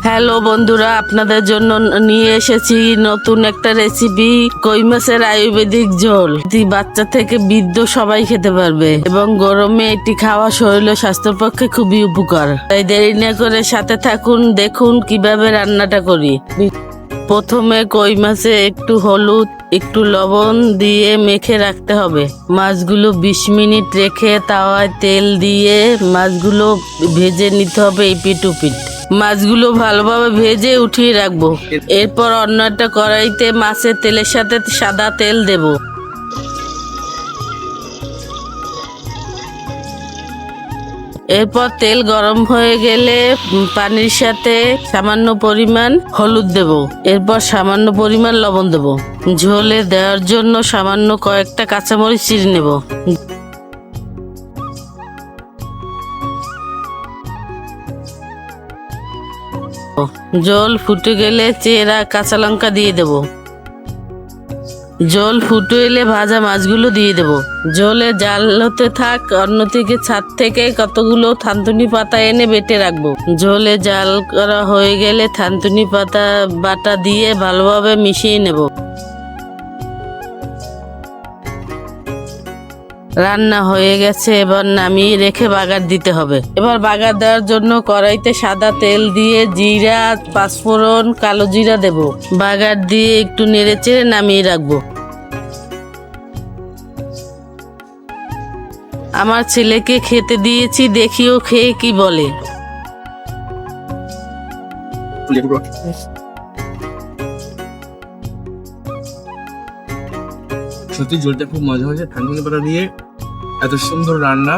Hello বন্ধুরা, আপনাদের জন্য নিয়ে এসেছি নতুন একটা রেসিপি, কই মাছের আয়ুর্বেদিক ঝোল। এটি বাচ্চা থেকে বৃদ্ধ সবাই খেতে পারবে এবং গরমে এটি খাওয়া শরীর ও স্বাস্থ্যের পক্ষে খুবই উপকার। তাই দেরি না করে সাথে থাকুন, দেখুন কিভাবে রান্নাটা করি। প্রথমে কই মাছে একটু হলুদ, একটু লবণ দিয়ে মেখে রাখতে হবে। মাছগুলো 20 মিনিট রেখে তাওয়ায় তেল দিয়ে মাছগুলো ভেজে নিতে হবে এপিট ওপিট। মাছগুলো ভালোভাবে ভেজে উঠিয়ে রাখবো। এরপর অন্য একটা কড়াইতে মাছের তেলের সাথে সাদা তেল দেব। এরপর তেল গরম হয়ে গেলে পানির সাথে সামান্য পরিমাণ হলুদ দেব। এরপর সামান্য পরিমাণ লবণ দেব। ঝোলে দেওয়ার জন্য সামান্য কয়েকটা কাঁচামরিচ চিড়ে নেব। জল ফুটে গেলে চেরা কাঁচা লঙ্কা দিয়ে দেব। জল ফুটে এলে ভাজা মাছগুলো দিয়ে দেব। জলে জাল হতে থাক, অন্যদিকে ছাদ থেকে কতগুলো থানতুনি পাতা এনে বেটে রাখবো। ঝোলে জাল করা হয়ে গেলে থানতুনি পাতা বাটা দিয়ে ভালোভাবে মিশিয়ে নেব। রান্না হয়ে গেছে, এবার নামিয়ে রেখে বাগার দিতে হবে। এবার বাগার দেওয়ার জন্য কড়াইতে সাদা তেল দিয়ে জিরা, পাঁচফোড়ন, কালো জিরা দেব। বাগার দিয়ে একটু নেড়েচেড়ে নামিয়ে রাখবো। আমার ছেলেকে খেতে দিয়েছি, দেখিও খেয়ে কি বলে। সত্যি ঝোলটা খুব মজা হয়েছে। থানকুনি পাতা দিয়ে এত সুন্দর রান্না,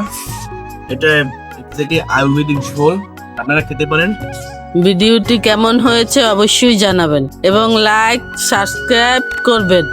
এটা থেকে আয়ুর্বেদিক ঝোল আপনারা খেতে পারেন। ভিডিওটি কেমন হয়েছে অবশ্যই জানাবেন এবং লাইক সাবস্ক্রাইব করবেন।